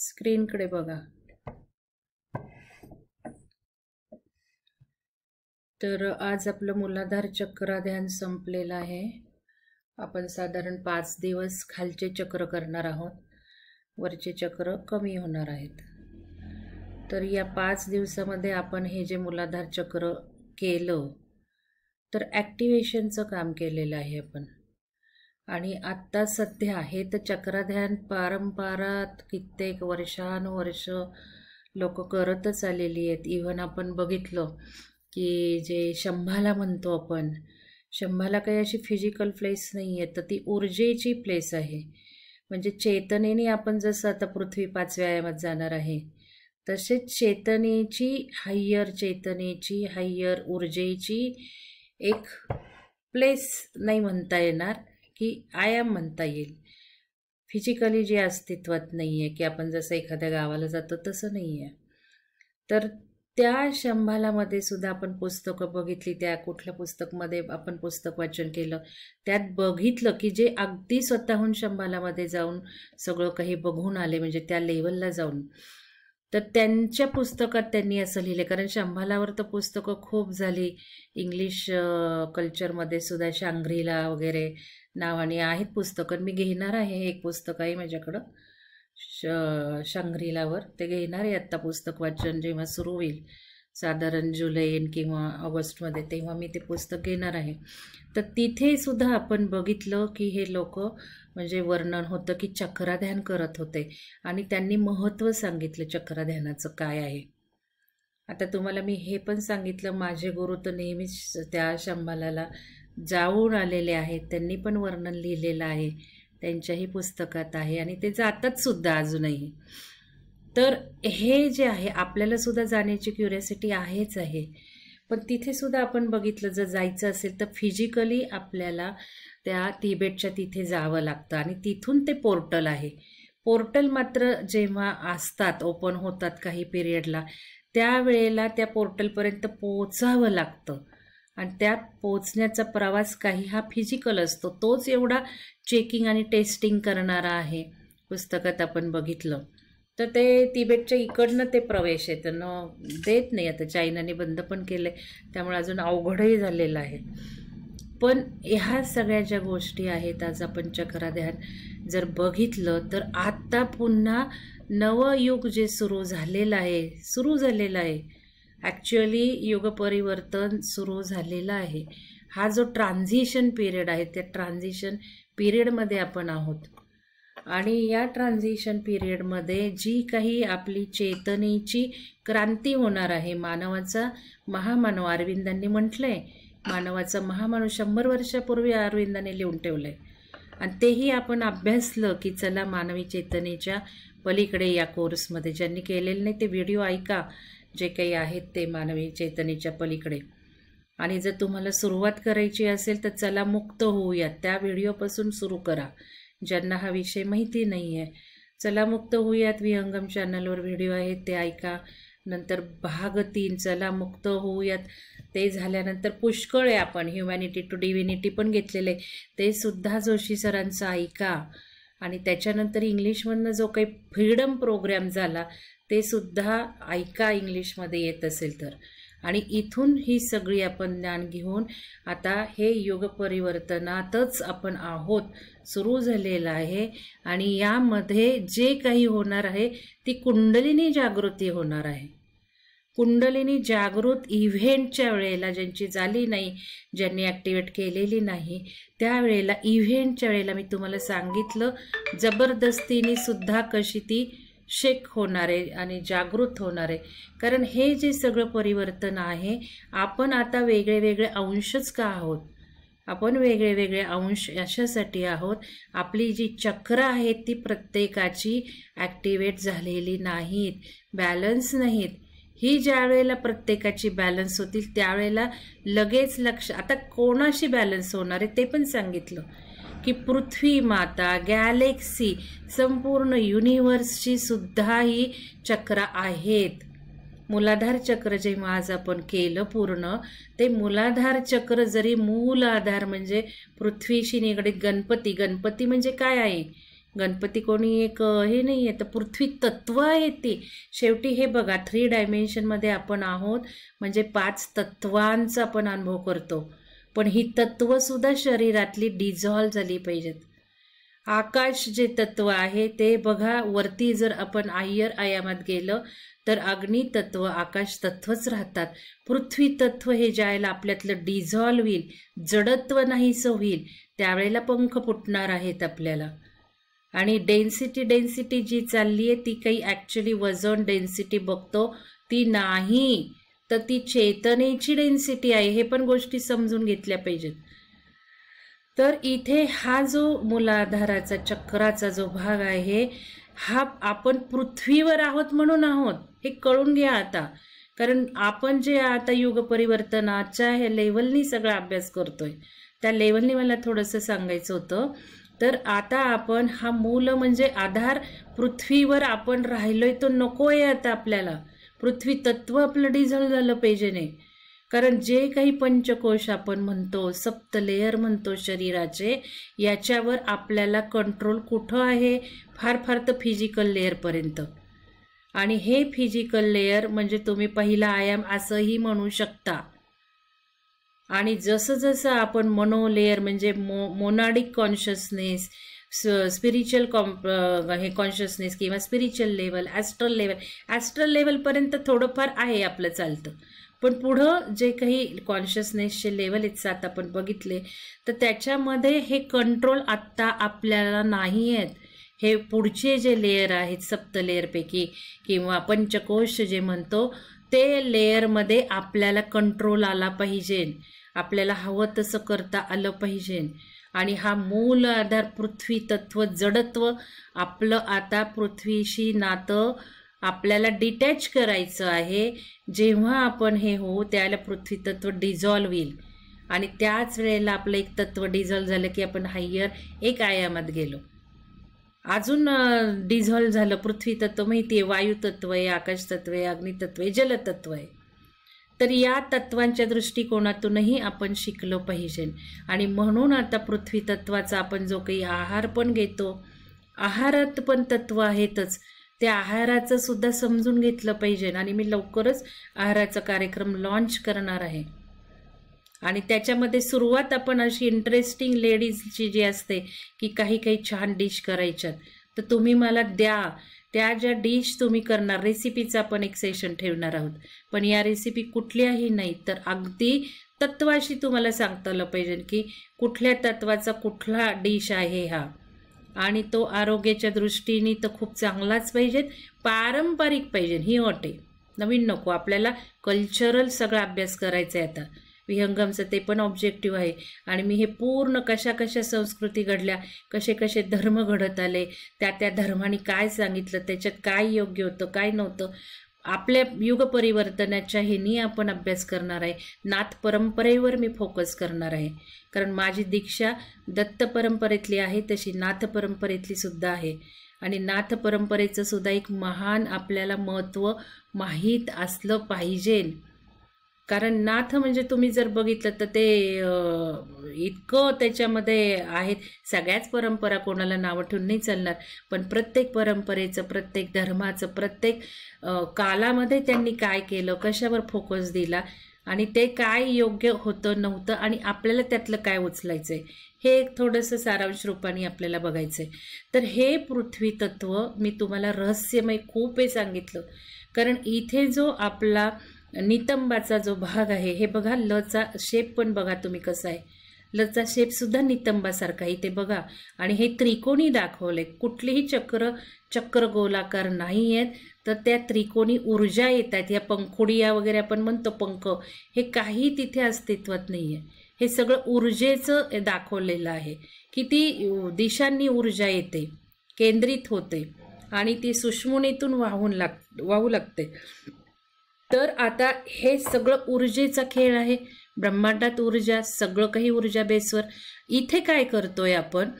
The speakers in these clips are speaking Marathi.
स्क्रीनकडे बघा। तर आज आपलं मूलाधार चक्र ध्यान संपलेलं आहे। आपण साधारण 5 दिवस खालचे चक्र करणार आहोत, वरचे चक्र कमी होणार आहेत। तर या 5 दिवसामध्ये आपण हे जे मूलाधार चक्र केलं तर ॲक्टिवेशनचं काम केलेलं आहे आपण। आणि आत्ता सध्या हे तर चक्रध्यान परंपरात कित्येक वर्षानुवर्ष लोक करतच आलेली आहेत। इव्हन आपण बघितलं की जे शंभाला म्हणतो आपण, शंभाला काही अशी फिजिकल प्लेस नाही आहे, तर ती ऊर्जेची प्लेस आहे। म्हणजे चेतनेने आपण जसं आता पृथ्वी 5व्या आयामात जाणार आहे, तसेच चेतनेची हायर ऊर्जेची एक प्लेस नाही म्हणता येणार की आयाम म्हणता येईल। फिजिकली जे अस्तित्वात नाही आहे की आपण जसं एखाद्या गावाला जातो तसं नाही आहे। तर त्या शंभालामध्ये सुद्धा आपण पुस्तकं बघितली, त्या कुठल्या पुस्तकमध्ये आपण पुस्तक वाचन केलं त्यात बघितलं की जे अगदी स्वतःहून शंभालामध्ये जाऊन सगळं काही बघून आले, म्हणजे त्या लेवलला जाऊन, तर त्यांच्या पुस्तकात त्यांनी असं लिहिले। कारण शंभालावर तर पुस्तकं खूप झाली, इंग्लिश कल्चरमध्ये सुद्धा शांग्रीला वगैरे नावाने आहेत पुस्तकं। मी घेणार आहे, एक पुस्तक आहे माझ्याकडं शांग्रीलावर, ते घेणार आहे आत्ता पुस्तक वाचन जेव्हा सुरू होईल साधारण जुलै किंवा ऑगस्टमध्ये, तेव्हा मी ते पुस्तक घेणार आहे। तर तिथे सुद्धा आपण बघितलं की हे लोक म्हणजे वर्णन होतं की चक्रध्यान करत होते आणि त्यांनी महत्त्व सांगितलं चक्रध्यानाचं काय आहे। आता तुम्हाला मी हे पण सांगितलं, माझे गुरु तर नेहमीच त्या शंभालाला जाऊन आलेले आहेत, त्यांनी पण वर्णन लिहिलेलं आहे, त्यांच्याही पुस्तकात आहे आणि ते जातात सुद्धा अजूनही। तर हे जे आहे आपल्याला सुद्धा जाण्याची क्युरियोसिटी आहेच आहे, पण तिथे सुद्धा आपण बघितलं जर जायचं असेल तर फिजिकली आपल्याला त्या तिबेटच्या तिथे जावं लागतं आणि तिथून ते पोर्टल आहे। पोर्टल मात्र जेव्हा असतात, ओपन होतात काही पिरियडला, त्यावेळेला त्या पोर्टलपर्यंत पोचावं लागतं आणि त्या पोचण्याचा प्रवास काही हा फिजिकल असतो, तोच एवढा चेकिंग आणि टेस्टिंग करणारा आहे। पुस्तकात आपण बघितलं तर ते तिबेटच्या इकडनं ते प्रवेश आहे, त्यांना देत नाही। आता चायनाने बंद पण केलं आहे, त्यामुळे अजून अवघडही झालेलं आहे। पण ह्या सगळ्या ज्या गोष्टी आहेत, आज आपण चक्रध्यान जर बघितलं तर आत्ता पुन्हा नवयुग जे सुरू झालेलं आहे ॲक्च्युअली युग परिवर्तन सुरू झालेलं आहे। हा जो ट्रान्झिशन पिरियड आहे त्या ट्रान्झिशन पिरियडमध्ये आपण आहोत आणि या ट्रान्झिशन पिरियडमध्ये जी काही आपली चेतनेची क्रांती होणार आहे, मानवाचा महामानव, अरविंदांनी म्हटलंय मानवाचा महामानव 100 वर्षापूर्वी अरविंदांनी लिहून ठेवलंय आणि तेही आपण अभ्यासलं की चला मानवी चेतनेच्या पलीकडे या कोर्समध्ये, ज्यांनी केलेलं नाही ते व्हिडिओ ऐका जे काही आहेत ते मानवी चेतनेच्या पलीकडे। आणि जर तुम्हाला सुरुवात करायची असेल तर चला मुक्त होऊयात, त्या व्हिडिओपासून सुरू करा। ज्यांना हा विषय माहिती नाही आहे, चला मुक्त होऊयात विहंगम चॅनलवर व्हिडिओ आहेत ते ऐका। नंतर भाग 3 चला मुक्त होऊयात, ते झाल्यानंतर पुष्कळ आहे, आपण ह्युमॅनिटी टू डिव्हिनिटी पण घेतलेले, ते सुद्धा जोशी सरांचं ऐका। आणि त्याच्यानंतर इंग्लिशमधनं जो काही फ्रीडम प्रोग्राम झाला ते सुद्धा ऐका, इंग्लिशमध्ये येत असेल तर। आणि इथून ही सगळी आपण ज्ञान घेऊन आता हे युग परिवर्तनातच आपण आहोत, सुरू झालेलं आहे। आणि यामध्ये जे काही होणार आहे ती कुंडलिनी जागृती होणार आहे। कुंडलिनी जागृत इव्हेंटच्या वेळेला, ज्यांची झाली नाही, ज्यांनी ॲक्टिवेट केलेली नाही, त्यावेळेला इव्हेंटच्या वेळेला मी तुम्हाला सांगितलं जबरदस्तीने सुद्धा कशी ती शेक होणार आहे आणि जागृत होणार आहे। कारण हे जे सगळं परिवर्तन आहे, आपण आता वेगळे वेगळे अंशच का आहोत, आपण वेगळे वेगळे अंश अशासाठी आहोत, आपली जी चक्र आहेत ती प्रत्येकाची ॲक्टिवेट झालेली नाहीत, बॅलन्स नाहीत। ही ज्या वेळेला प्रत्येकाची बॅलन्स होतील त्यावेळेला लगेच आता कोणाशी बॅलन्स होणार आहे ते पण सांगितलं की पृथ्वी माता, गॅलेक्सी, संपूर्ण युनिवर्सची सुद्धा ही चक्र आहेत। मूलाधार चक्र जेव्हा आज आपण केलं पूर्ण, ते मूलाधार चक्र जरी मूल आधार म्हणजे पृथ्वीशी निगडीत गणपती म्हणजे काय आहे गणपती कोणी एक हे नाही आहे, तर पृथ्वी तत्व आहे ती. शेवटी हे बघा 3 डायमेन्शनमध्ये आपण आहोत, म्हणजे 5 तत्वांचा आपण अनुभव करतो. पण ही तत्वसुद्धा शरीरातली डिझॉल्व झाली पाहिजेत. आकाश जे तत्व आहे ते बघा, वरती जर आपण हायर आयामात गेलं तर अग्नी तत्व, आकाश तत्वच राहतात. पृथ्वी तत्व हे ज्यावेळेला आपल्यातलं डिझॉल्व होईल, जडत्व नाहीसं होईल, त्यावेळेला पंख फुटणार आहेत आपल्याला. आणि डेन्सिटी जी चालली आहे ती काही ॲक्च्युली वजन डेन्सिटी बघतो ती नाही, तर ती चेतनेची डेन्सिटी आहे. हे पण गोष्टी समजून घेतल्या पाहिजेत. तर इथे हा जो मूलाधाराचा चक्राचा जो भाग आहे, हा आपण पृथ्वीवर आहोत म्हणून आहोत, हे कळून घ्या आता. कारण आपण जे आता युग परिवर्तनाच्या ह्या लेवलनी सगळा अभ्यास करतोय, त्या लेवलनी मला थोडंसं सांगायचं होतं. तर आता आपण हा मूल म्हणजे आधार पृथ्वीवर आपण राहिलोय, तो नको आहे आता आपल्याला. पृथ्वी तत्व आपलं डिझॉल्व झालं पाहिजे नाही. कारण जे काही पंचकोश आपण म्हणतो, सप्त लेयर म्हणतो शरीराचे, याच्यावर आपल्याला कंट्रोल कुठं आहे, फार फार तर फिजिकल लेअरपर्यंत. आणि हे फिजिकल लेयर म्हणजे तुम्ही पहिला आयाम असंही म्हणू शकता. आणि जसं जसं आपण मनो लेयर म्हणजे मोनाडिक कॉन्शियसनेस, स्पिरिच्युअल हे कॉन्शियसनेस किंवा स्पिरिच्युअल लेवल, ॲस्ट्रल लेवलपर्यंत थोडंफार आहे आपलं चालतं. पण पुढं जे काही कॉन्शियसनेसचे लेवल आहेत 7 आपण बघितले, तर त्याच्यामध्ये हे कंट्रोल आत्ता आपल्याला नाही आहेत. हे पुढचे जे लेयर आहेत सप्त लेअरपैकी किंवा पंचकोश जे म्हणतो, ते लेअरमध्ये आपल्याला कंट्रोल आला पाहिजे, आपल्याला हवं तसं करता आलं पाहिजे. आणि हा मूल आधार पृथ्वी तत्व, जडत्व, आपलं आता पृथ्वीशी नातं आपल्याला डिटॅच करायचं आहे. जेव्हा आपण हे होऊ त्याला पृथ्वी तत्व डिझॉल्व होईल, आणि त्याच वेळेला आपलं एक तत्व डिझॉल्व झालं की आपण हायर एक आयामात गेलो. अजून डिझॉल्व झालं पृथ्वी तत्व माहिती आहे, वायू तत्व आहे, आकाश तत्व आहे, अग्नी तत्व आहे, जलतत्व आहे. तर या तत्वांच्या दृष्टिकोनातूनही आपण शिकलो पाहिजे. आणि म्हणून आता पृथ्वी तत्वाचा आपण जो काही आहार पण घेतो, आहारात पण तत्व आहेतच, त्या आहाराचं सुद्धा समजून घेतलं पाहिजे. आणि मी लवकरच आहाराचा कार्यक्रम लॉन्च करणार आहे. आणि त्याच्यामध्ये सुरुवात आपण अशी इंटरेस्टिंग लेडीजची जी असते की काही काही छान डिश करायच्यात, तर तुम्ही मला द्या. त्या ज्या डिश तुम्ही करणार, रेसिपीचा आपण एक सेशन ठेवणार आहोत. पण या रेसिपी कुठल्याही नाही, तर अगदी तत्वाशी तुम्हाला सांगता आलं पाहिजे की कुठल्या तत्वाचा कुठला डिश आहे हा. आणि तो आरोग्याच्या दृष्टीने तर खूप चांगलाच पाहिजे, पारंपरिक पाहिजे, ही अट आहे. नवीन नको, आपल्याला कल्चरल सगळा अभ्यास करायचा आहे आता. विहंगमचं ते पण ऑब्जेक्टिव्ह आहे. आणि मी हे पूर्ण कशा कशा संस्कृती घडल्या, कसे कसे धर्म घडत आले, त्या त्या धर्माने काय सांगितलं, त्याच्यात काय योग्य होतं काय नव्हतं, आपल्या युग परिवर्तनाच्या ह्यानी आपण अभ्यास करणार आहे. नाथ परंपरेवर मी फोकस करणार आहे, कारण माझी दीक्षा दत्त परंपरेतली आहे तशी नाथ परंपरेतली सुद्धा आहे. आणि नाथ परंपरेचं सुद्धा एक महान आपल्याला महत्त्व माहीत असलं पाहिजे. कारण नाथ म्हणजे तुम्ही जर बघितलं तर ते इतकं त्याच्यामध्ये आहेत. सगळ्याच परंपरा कोणाला नावं ठेवून नाही चालणार, पण प्रत्येक परंपरेचं, प्रत्येक धर्माचं, प्रत्येक कालामध्ये त्यांनी काय केलं, कशावर फोकस दिला, आणि ते काय योग्य होतं नव्हतं, आणि आपल्याला त्यातलं काय उचलायचं आहे, हे एक थोडंसं सारांश रूपाने आपल्याला बघायचं आहे. तर हे पृथ्वी तत्व मी तुम्हाला रहस्यमय खूप हे सांगितलं. कारण इथे जो आपला नितंबाचा जो भाग आहे, हे बघा, लचा शेप पण बघा तुम्ही कसा आहे. लचा शेपसुद्धा नितंबासारखा इथे बघा. आणि हे त्रिकोणी दाखवले, कुठलीही चक्र गोलाकार नाही आहेत, तर त्या त्रिकोणी ऊर्जा येतात. ह्या पंखुडिया वगैरे आपण म्हणतो पंख, हे काही तिथे अस्तित्वात नाही आहे. हे सगळं ऊर्जेचं दाखवलेलं आहे. किती दिशांनी ऊर्जा येते, केंद्रित होते, आणि ती सुषुम्नेतून वाहू लागते. तर आता हे सगळं ऊर्जेचा खेळ आहे. ब्रह्मांडात ऊर्जा, सगळं काही ऊर्जा बेसवर. इथे काय करतोय आपण,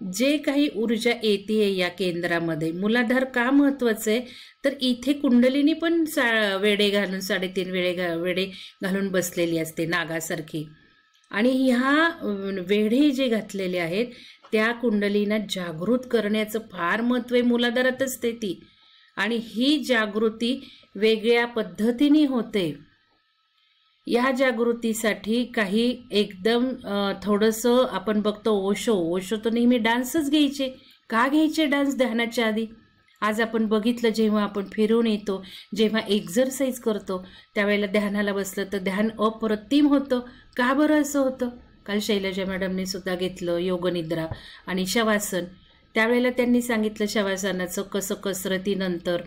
जे काही ऊर्जा येते या केंद्रामध्ये, मूलाधार का महत्त्वाचं आहे, तर इथे कुंडलिनी पण वेडे घालून 3.5 वेडे घालून बसलेली असते नागासारखी. आणि ह्या वेढे जे घातलेले आहेत त्या कुंडलींना जागृत करण्याचं फार महत्त्व आहे, मूलाधारात असते ती. आणि ही जागृती वेगळ्या पद्धतीने होते. या जागृतीसाठी काही एकदम थोडंसं आपण बघतो ओशो तर नेहमी डान्सच घ्यायचे. का घ्यायचे डान्स ध्यानाच्या आधी? आज आपण बघितलं, जेव्हा आपण फिरून येतो, जेव्हा एक्झरसाइज करतो, त्यावेळेला ध्यानाला बसलं तर ध्यान अप्रतिम होतं. का बरं असं होतं? काल शैलजा मॅडमने सुद्धा घेतलं योगनिद्रा आणि शवासन. त्यावेळेला त्यांनी सांगितलं शवासनाचं कसं कसरतीनंतर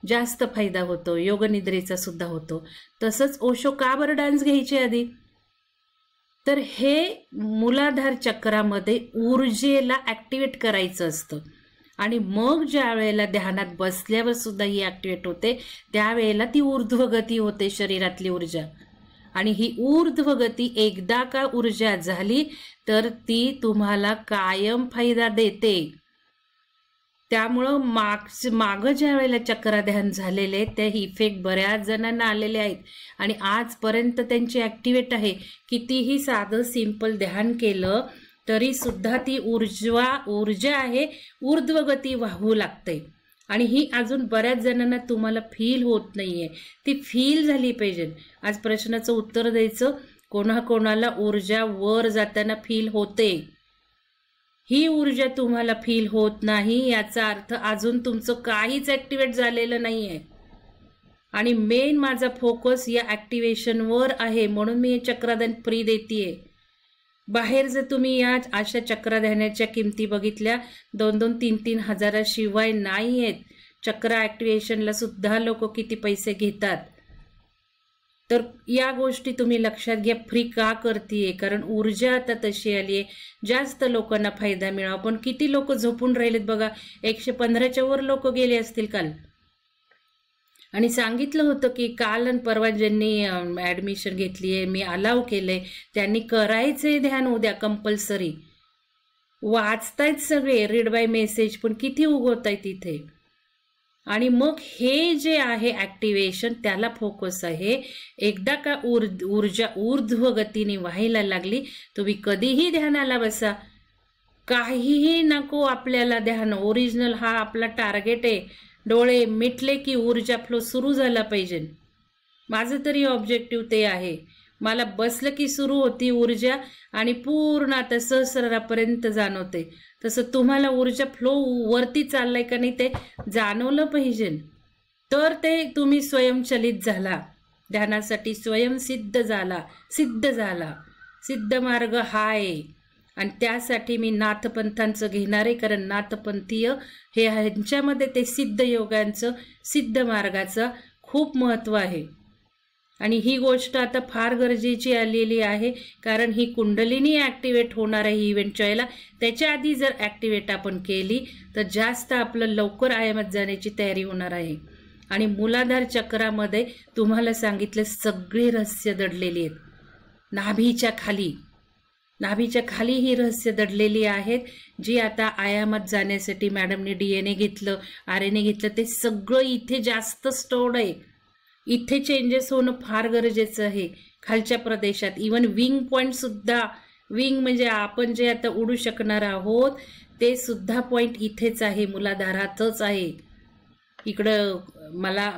जास्त फायदा होतो, योगनिद्रेचा सुद्धा होतो. तसंच ओशो का बरं डान्स घ्यायचे आधी? तर हे मूलाधार चक्रामध्ये ऊर्जेला ॲक्टिवेट करायचं असतं. आणि मग ज्या वेळेला ध्यानात बसल्यावर सुद्धा ही ॲक्टिवेट होते, त्यावेळेला ती ऊर्ध्वगती होते शरीरातली ऊर्जा. आणि ही ऊर्ध्वगती एकदा का ऊर्जा झाली तर ती तुम्हाला कायम फायदा देते. त्यामुळं मागं ज्या वेळेला चक्राध्यान झालेले ते इफेक्ट बऱ्याच जणांना आलेले आहेत आणि आजपर्यंत त्यांची ॲक्टिवेट आहे. कितीही साधं सिंपल ध्यान केलं तरी सुद्धा ती ऊर्जा आहे ऊर्ध्वगती वाहू लागते. आणि ही अजून बऱ्याच जणांना तुम्हाला फील होत नाहीये, ती फील झाली पाहिजे. आज प्रश्नाचं उत्तर द्यायचं, कोणाकोणाला ऊर्जा वर जाताना फील होते. ही ऊर्जा तुम्हाला फील होत नाही याचा अर्थ अजून तुमचं काहीच ॲक्टिवेट झालेलं नाही आहे. आणि मेन माझा फोकस या ॲक्टिवेशनवर आहे, म्हणून मी हे चक्रादान फ्री देतीये. बाहेर जर तुम्ही या अशा चक्राध्यानाच्या किमती बघितल्या 2-2, 3-3 हजाराशिवाय नाही आहेत. चक्र ॲक्टिवेशनला सुद्धा लोक किती पैसे घेतात. तर या गोष्टी तुम्ही लक्षात घ्या. फ्री का करतीये? कारण ऊर्जा आता तशी आली आहे, जास्त लोकांना फायदा मिळावा. पण किती लोक झोपून राहिलेत बघा. 115च्या वर लोक गेले असतील काल. आणि सांगितलं होतं की काल आणि परवा ज्यांनी ॲडमिशन घेतली आहे, मी अलाव केलंय, त्यांनी करायचंय ध्यान उद्या कंपल्सरी. वाचतायत सगळे रीड बाय मेसेज, पण किती उगवत आहे तिथे. आणि मग हे जे आहे ॲक्टिवेशन त्याला फोकस आहे. एकदा का ऊर्जा ऊर्ध्वगतीने व्हायला लागली, तुम्ही कधीही ध्यानाला बसा, काहीही नको आपल्याला. ध्यान ओरिजिनल हा आपला टार्गेट आहे. डोळे मिटले की ऊर्जा फ्लो सुरू झाला पाहिजे. माझं तरी ऑब्जेक्टिव्ह ते आहे. मला बसलं की सुरू होती ऊर्जा आणि पूर्ण आता सहस्रापर्यंत जाणवते. तसं तुम्हाला ऊर्जा फ्लो वरती चाललाय का नाही ते जाणवलं पाहिजे. तर ते तुम्ही स्वयंचलित झाला, ध्यानासाठी स्वयंसिद्ध झाला, सिद्ध मार्ग हा आहे. आणि त्यासाठी मी नाथपंथांचं घेणार आहे, कारण नाथपंथीय हे ह्यांच्यामध्ये ते सिद्ध योगांचं, सिद्ध मार्गाचं खूप महत्त्व आहे. आणि ही गोष्ट आता फार गरजेची आलेली आहे, कारण ही कुंडलिनी ॲक्टिवेट होणार आहे इव्हेंटच्या वेळेला. त्याच्या आधी जर ॲक्टिवेट आपण केली तर जास्त आपलं लवकर आयामात जाण्याची तयारी होणार आहे. आणि मूलाधार चक्रामध्ये तुम्हाला सांगितलं सगळे रहस्य दडलेली आहेत. नाभीच्या खाली ही रहस्य दडलेली आहेत, जी आता आयामात जाण्यासाठी मॅडमने DNA घेतलं, RNA घेतलं, ते सगळं इथे जास्त स्टोर्ड आहे. इथे चेंजेस होणं फार गरजेचं आहे. खालच्या प्रदेशात इवन विंग पॉईंट सुद्धा, विंग म्हणजे आपण जे आता उडू शकणार आहोत ते सुद्धा पॉईंट इथेच आहे, मूलाधारातच आहे. इकडं मला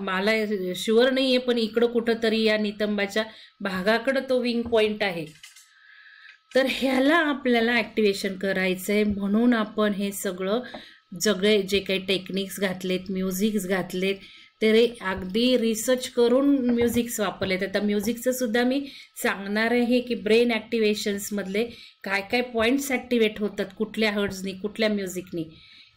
शुअर नाही आहे, पण इकडं कुठंतरी या नितंबाच्या भागाकडं तो विंग पॉईंट आहे. तर ह्याला आपल्याला ॲक्टिवेशन करायचं आहे. म्हणून आपण हे सगळे जे काही टेक्निक्स घातलेत, म्युझिक्स घातलेत, ते अगदी रिसर्च करून म्युझिक्स वापरलेत. आता म्युझिकचं सुद्धा मी सांगणार आहे की ब्रेन ॲक्टिवेशन्समधले काय काय पॉईंट्स ॲक्टिवेट होतात, कुठल्या हर्ड्सनी, कुठल्या म्युझिकनी.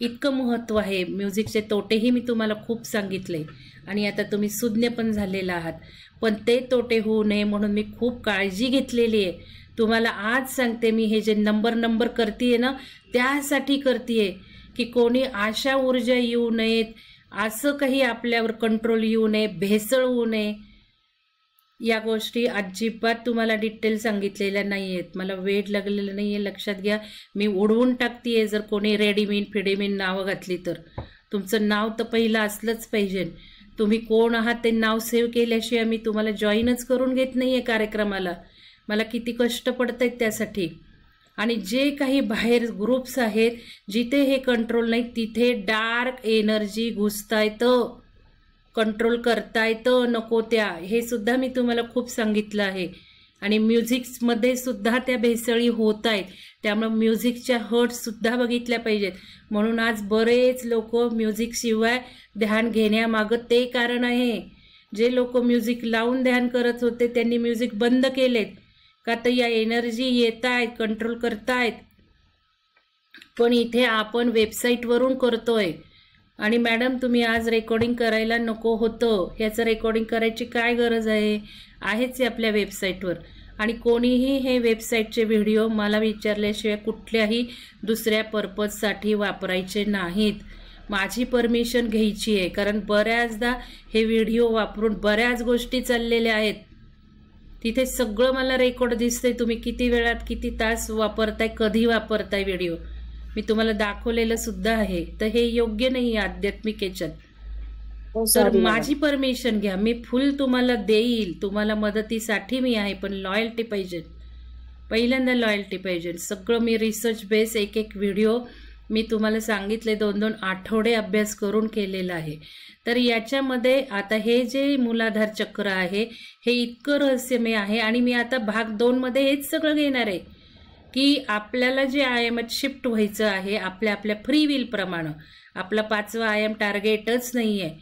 इतकं महत्त्व आहे. म्युझिकचे तोटेही मी तुम्हाला खूप सांगितले आणि आता तुम्ही सुज्ञ पण झालेला आहात. पण ते तोटे होऊ नये म्हणून मी खूप काळजी घेतलेली आहे. तुम्हाला आज सांगते, मी हे जे नंबर करतीये ना, त्यासाठी करतीये की कोणी अशा ऊर्जा येऊ नयेत, असं काही आपल्यावर कंट्रोल येऊ नये, भेसळ होऊ नये. या गोष्टी अजिबात तुम्हाला डिटेल सांगितलेल्या नाही आहेत. मला वेळ लागलेला नाही आहे, लक्षात घ्या. मी उडवून टाकतीये जर कोणी रेडीमीन नावं घातली तर. तुमचं नाव तर पहिलं असलंच पाहिजे. तुम्ही कोण आहात ते नाव सेव्ह केल्याशिवाय मी तुम्हाला जॉईनच करून घेत नाही आहे कार्यक्रमाला. मला किती कष्ट पडत आहेत त्यासाठी. आणि जे काही बाहेर ग्रुप्स आहेत जिथे हे कंट्रोल नाही तिथे डार्क एनर्जी घुसता येतं, कंट्रोल करता येतं नको त्या, हे सुद्धा मी तुम्हाला खूप सांगितलं आहे. आणि म्युझिक्समध्ये सुद्धा त्या भेसळी होत आहेत, त्यामुळे म्युझिकच्या हर्ट्ससुद्धा बघितल्या पाहिजेत. म्हणून आज बरेच लोक म्युझिकशिवाय ध्यान घेण्यामागं ते कारण आहे. जे लोक म्युझिक लावून ध्यान करत होते त्यांनी म्युझिक बंद केलेत का तर या एनर्जी येत आहेत, कंट्रोल करतायत. पण इथे आपण वेबसाईटवरून करतोय. आणि मॅडम तुम्ही आज रेकॉर्डिंग करायला नको होतं, ह्याचं रेकॉर्डिंग करायची काय गरज आहे, आहेच आपल्या वेबसाईटवर. आणि कोणीही हे वेबसाईटचे व्हिडिओ मला विचारल्याशिवाय कुठल्याही दुसऱ्या पर्पजसाठी वापरायचे नाहीत. माझी परमिशन घ्यायची आहे, कारण बऱ्याचदा हे व्हिडिओ वापरून बऱ्याच गोष्टी चाललेल्या आहेत. तिथे सगळं मला रेकॉर्ड दिसतंय, तुम्ही किती वेळात किती तास वापरताय, कधी वापरताय व्हिडिओ, मी तुम्हाला दाखवलेलं सुद्धा आहे. तर हे योग्य नाही आहे आध्यात्मिक याच्यात. तर माझी परमिशन घ्या, मी फुल तुम्हाला देईल, तुम्हाला मदतीसाठी मी आहे. पण लॉयल्टी पाहिजे, पहिल्यांदा लॉयल्टी पाहिजे. सगळं मी रिसर्च बेस एक एक व्हिडिओ मी तुम्हाला सांगितले 2-2 आठवडे अभ्यास करून केलेला आहे. तर याच्यामध्ये आता हे जे मूलाधार चक्र आहे हे इतकं रहस्यमय आहे. आणि मी आता भाग 2 मध्ये हेच सगळं घेणार आहे की आपल्याला जे आयामात शिफ्ट व्हायचं आहे आपल्या आपल्या फ्री विल प्रमाणे. आपला 5वा आयाम टार्गेटच नाही आहे,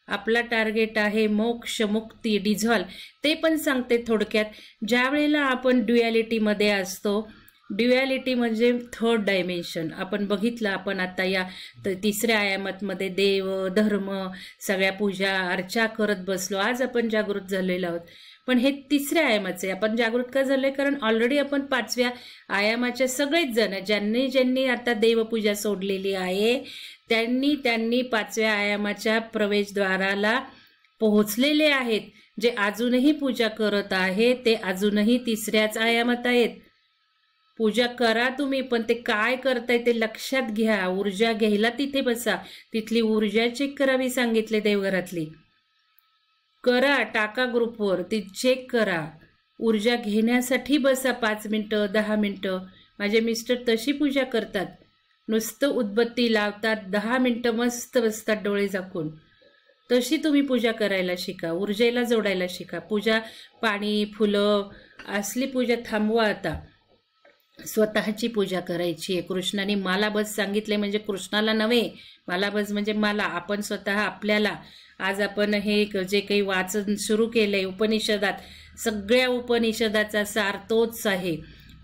आपला टार्गेट आहे मोक्ष, मुक्ती, डिझॉल्व. ते पण सांगते थोडक्यात. ज्या वेळेला आपण ड्युॲलिटीमध्ये असतो, ड्युॲलिटी म्हणजे 3rd डायमेन्शन आपण बघितलं. आपण आता या 3ऱ्या आयामातमध्ये देव, धर्म, सगळ्या पूजा अर्चा करत बसलो. आज आपण जागृत झालेलो आहोत. पण हे 3ऱ्या आयामाचे आपण जागृत का झालोय, कारण ऑलरेडी आपण 5व्या आयामाच्या सगळेच जण ज्यांनी ज्यांनी आता देवपूजा सोडलेली आहे त्यांनी 5व्या आयामाच्या प्रवेशद्वाराला पोहोचलेले आहेत. जे अजूनही पूजा करत आहे ते अजूनही 3ऱ्याच आयामात आहेत. पूजा करा तुम्ही, पण ते काय करताय ते लक्षात घ्या. ऊर्जा घ्यायला तिथे बसा, तिथली ऊर्जा चेक करावी सांगितले देवघरातली. करा, टाका ग्रुपवर, ती चेक करा. ऊर्जा घेण्यासाठी बसा 5 मिनटं 10 मिनटं. माझे मिस्टर तशी पूजा करतात, नुसतं उदबत्ती लावतात, 10 मिनटं मस्त बसतात डोळे झाकून. तशी तुम्ही पूजा करायला शिका, ऊर्जेला जोडायला शिका. पूजा पाणी फुलं असली पूजा थांबवा. आता स्वतःची पूजा करायची आहे. कृष्णाने मला बस सांगितले म्हणजे कृष्णाला नव्हे, मला बस म्हणजे मला. आपण स्वतः आपल्याला. आज आपण हे जे काही वाचन सुरू केलंय उपनिषदात, सगळ्या उपनिषदाचा सार तोच आहे.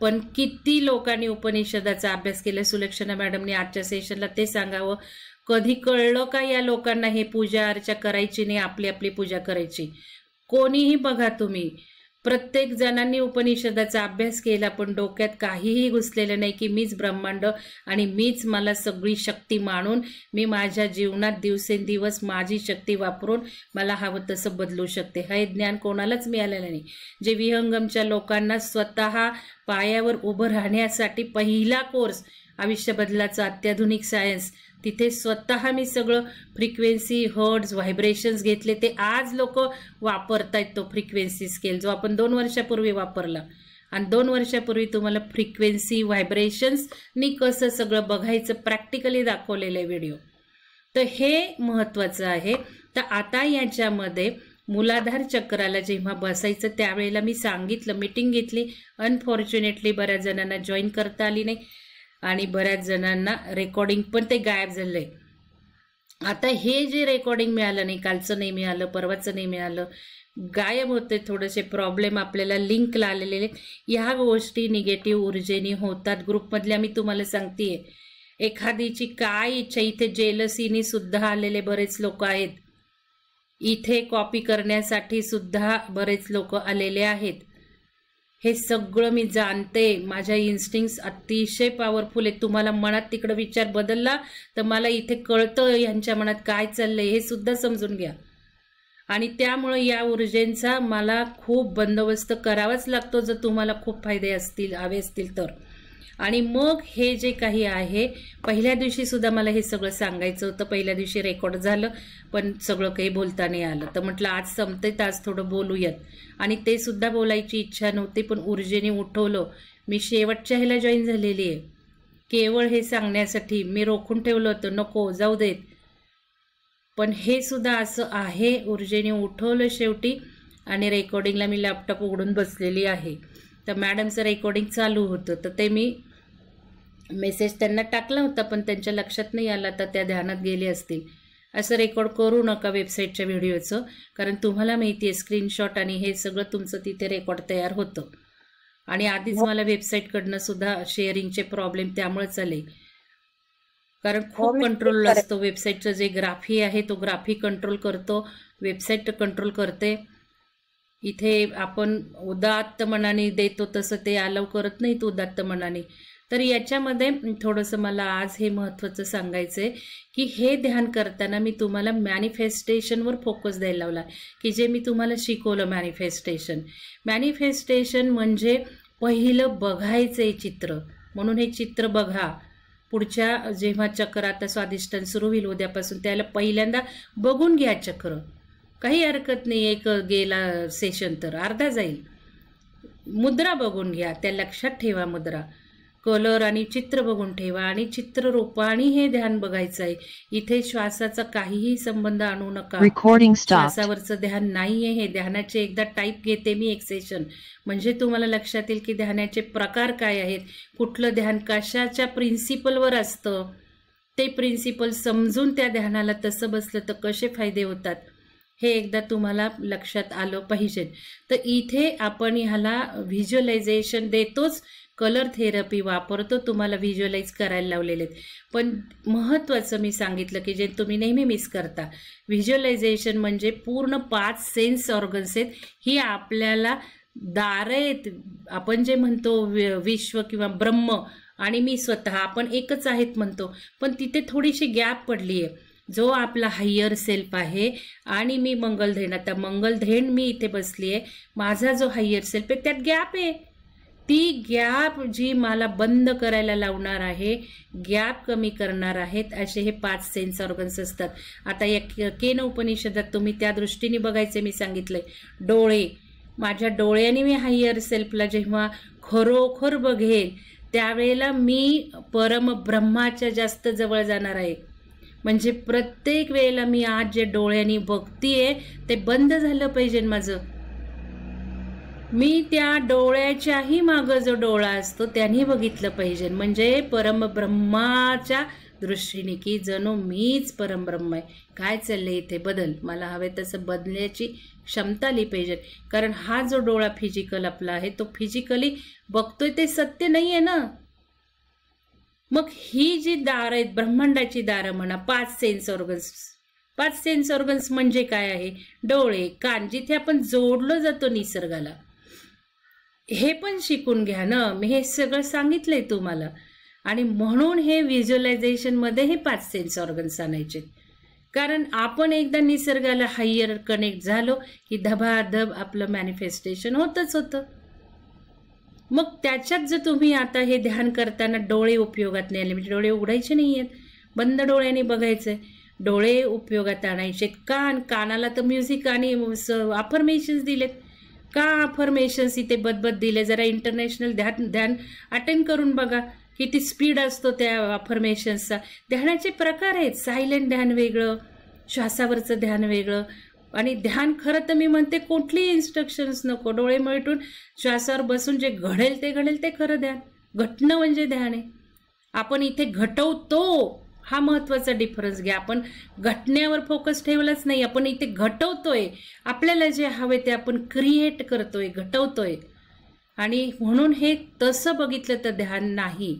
पण किती लोकांनी उपनिषदाचा अभ्यास केला, सुलक्षणा मॅडमने आजच्या सेशनला ते सांगावं. कधी कळलं का या लोकांना हे पूजा अर्चा करायची नाही, आपली आपली पूजा करायची. कोणीही बघा तुम्ही, प्रत्येक जणांनी उपनिषदाचा अभ्यास केला पण डोक्यात काहीही घुसलेलं नाही की मीच ब्रह्मांड आणि मीच मला सगळी शक्ती मानून मी माझ्या जीवनात दिवसेंदिवस माझी शक्ती वापरून मला हवं तसं बदलू शकते. हे ज्ञान कोणालाच मिळालेलं नाही. जे विहंगमच्या लोकांना स्वतः पायावर उभं राहण्यासाठी पहिला कोर्स आयुष्य बदलाचा अत्याधुनिक सायन्स, तिथे स्वतः मी सगळं फ्रिक्वेन्सी, हर्ट्स, व्हायब्रेशन्स घेतले. ते आज लोक वापरतायत तो फ्रिक्वेन्सी स्केल जो आपण 2 वर्षापूर्वी वापरला. आणि 2 वर्षापूर्वी तुम्हाला फ्रिक्वेन्सी व्हायब्रेशन्सनी कसं सगळं बघायचं प्रॅक्टिकली दाखवलेलं आहे व्हिडिओ. तर हे महत्त्वाचं आहे. तर आता याच्यामध्ये मूलाधार चक्राला जेव्हा बसायचं त्यावेळेला मी सांगितलं, मीटिंग घेतली. अनफॉर्च्युनेटली बऱ्याच जणांना जॉईन करता आली नाही आणि बऱ्याच जणांना रेकॉर्डिंग पण ते गायब झालंय. आता हे जे रेकॉर्डिंग मिळालं नाही, कालचं नाही मिळालं, परवाचं नाही मिळालं, गायब होते. थोडेसे प्रॉब्लेम आपल्याला लिंकला आलेले, ह्या गोष्टी निगेटिव्ह ऊर्जेने होतात. ग्रुपमधल्या मी तुम्हाला सांगतेय, एखादीची काय इच्छा, इथे जेलसीनी सुद्धा आलेले बरेच लोक आहेत, इथे कॉपी करण्यासाठी सुद्धा बरेच लोक आलेले आहेत. हे सगळं मी जाणते. माझ्या इन्स्टिंक्ट्स अतिशय पॉवरफुल आहेत. तुम्हाला मनात तिकडं विचार बदलला तर मला इथे कळतं यांच्या मनात काय चाललंय, हे सुद्धा समजून घ्या. आणि त्यामुळे या ऊर्जेंचा मला खूप बंदोबस्त करावाच लागतो जर तुम्हाला खूप फायदे असतील, हवे असतील तर. आणि मग हे जे काही आहे, पहिल्या दिवशी सुद्धा मला हे सगळं सांगायचं होतं. पहिल्या दिवशी रेकॉर्ड झालं पण सगळं काही बोलता नाही आलं. तर म्हटलं आज संपते तर आज थोडं बोलूयात. आणि ते सुद्धा बोलायची इच्छा नव्हती पण ऊर्जेने उठवलं. मी शेवटच्या ह्याला जॉईन झालेली आहे, केवळ हे सांगण्यासाठी. मी रोखून ठेवलं होतं, नको जाऊ देत, पण हे सुद्धा असं आहे. ऊर्जेने उठवलं शेवटी आणि रेकॉर्डिंगला मी लॅपटॉप उघडून बसलेली आहे. तर मॅडमचं रेकॉर्डिंग चालू होतं, तर ते मी मेसेज त्यांना टाकला होता, पण त्यांच्या लक्षात नाही आला, तर त्या ध्यानात गेले असतील. असं रेकॉर्ड करू नका वेबसाईटच्या व्हिडिओचं, कारण तुम्हाला माहिती आहे स्क्रीनशॉट आणि हे सगळं तुमचं तिथे रेकॉर्ड तयार होतं. आणि आधीच मला वेबसाईटकडनं सुद्धा शेअरिंगचे प्रॉब्लेम त्यामुळेच आले, कारण खूप कंट्रोल असतो. वेबसाईटचं जे ग्राफी आहे तो ग्राफी कंट्रोल करतो, वेबसाईट कंट्रोल करते. इथे आपण उदात्त मनाने देतो तसं ते अलाव करत नाहीत उदात्त मनाने. तर याच्यामध्ये थोडंसं मला आज हे महत्त्वाचं सांगायचं आहे की हे ध्यान करताना मी तुम्हाला मॅनिफेस्टेशनवर फोकस द्यायला लावला, की जे मी तुम्हाला शिकवलं मॅनिफेस्टेशन म्हणजे पहिलं बघायचं आहे चित्र. म्हणून हे चित्र बघा. पुढच्या जेव्हा चक्र आता स्वाधिष्ठान सुरू होईल उद्यापासून, त्याला पहिल्यांदा बघून घ्या चक्र. काही हरकत नाही, एक गेला सेशन तर अर्धा जाईल. मुद्रा बघून घ्या, त्या लक्षात ठेवा. मुद्रा, कलर आणि चित्र बघून ठेवा आणि चित्ररूपाने हे ध्यान बघायचं आहे. इथे श्वासाचा काहीही संबंध आणू नका. श्वासावरचं ध्यान नाहीये हे. ध्यानाचे एकदा टाईप घेते मी, एक सेशन, म्हणजे तुम्हाला लक्षात येईल की ध्यानाचे प्रकार काय आहेत, कुठलं ध्यान कशाच्या प्रिन्सिपलवर असतं, ते प्रिन्सिपल समजून त्या ध्यानाला तसं बसलं तर कसे फायदे होतात हे एकदा तुम्हाला लक्षात आलं पाहिजे. तर इथे आपण ह्याला व्हिज्युअलायझेशन देतोच, कलर थेरपी वापरतो, तुम्हाला व्हिज्युअलाइज करायला लावलेले आहेत. पण महत्त्वाचं मी सांगितलं की जे तुम्ही नेहमी मिस करता, व्हिज्युअलायझेशन म्हणजे पूर्ण 5 सेन्स ऑर्गन्स आहेत, ही आपल्याला दारं आहेत. आपण जे म्हणतो विश्व किंवा ब्रह्म आणि मी स्वतः, आपण एकच आहेत म्हणतो, पण तिथे थोडीशी गॅप पडली आहे. जो आपला हायर सेल्फ आहे आणि मी मंगलधेन, आता मंगलधेन मी इथे बसली आहे, माझा जो हायर सेल्फ आहे त्यात गॅप आहे. ती गॅप जी मला बंद करायला लावणार आहे, गॅप कमी करणार आहेत, असे हे 5 सेन्स ऑर्गन्स असतात. आता या केन उपनिषदात तुम्ही त्या दृष्टीने बघायचे मी सांगितलंय. डोळे, माझ्या डोळ्याने मी हायर सेल्फला जेव्हा खरोखर बघेल त्यावेळेला मी परम ब्रह्माच्या जास्त जवळ जाणार आहे. म्हणजे प्रत्येक वेळेला मी आज जे डोळ्यांनी बघतीये ते बंद झालं पाहिजे माझं. मी त्या डोळ्याच्याही मागं जो डोळा असतो त्याने बघितलं पाहिजे, म्हणजे परमब्रह्माच्या दृष्टीने, की जणू मीच परमब्रह्म आहे. काय चाललंय इथे, बदल, मला हवे तसं बदलण्याची क्षमता आली पाहिजे. कारण हा जो डोळा फिजिकल आपला आहे तो फिजिकली बघतोय ते सत्य नाही आहे ना. मग ही जी दारं आहेत, ब्रह्मांडाची दारं म्हणा, 5 सेन्स ऑर्गन्स. 5 सेन्स ऑर्गन्स म्हणजे काय आहे, डोळे, कान, जिथे आपण जोडलो जातो निसर्गाला. हे पण शिकून घ्या ना, मी हे सगळं सांगितलंय तुम्हाला. आणि म्हणून हे व्हिज्युअलायझेशनमध्ये हे 5 सेन्स ऑर्गन्स आणायचे. कारण आपण एकदा निसर्गाला हायर कनेक्ट झालो की धबाधब आपलं मॅनिफेस्टेशन होतच होतं. मग त्याच्यात जर तुम्ही आता हे ध्यान करताना डोळे उपयोगात नाही आले, म्हणजे डोळे उघडायचे नाही आहेत, बंद डोळ्याने बघायचंय, डोळे उपयोगात आणायचे. कानाला तर म्युझिक आणि अफर्मेशन्स दिलेत. का अफर्मेशन्स इथे बदबद दिले, जरा इंटरनॅशनल ध्यान अटेंड करून बघा किती स्पीड असतो त्या अफर्मेशन्सचा. ध्यानाचे प्रकार आहेत, सायलेंट ध्यान वेगळं, श्वासावरचं ध्यान वेगळं. आणि ध्यान खरं तर मी म्हणते कुठलीही इन्स्ट्रक्शन्स नको, डोळे मिटून श्वासावर बसून जे घडेल ते खरं ध्यान. घटणं म्हणजे ध्यान आहे. आपण इथे घटवतो, हा महत्त्वाचा डिफरन्स घ्या. आपण घटण्यावर फोकस ठेवलाच नाही, आपण इथे घटवतोय. आपल्याला जे हवे ते आपण क्रिएट करतोय, घटवतोय. आणि म्हणून हे तसं बघितलं तर ध्यान नाही.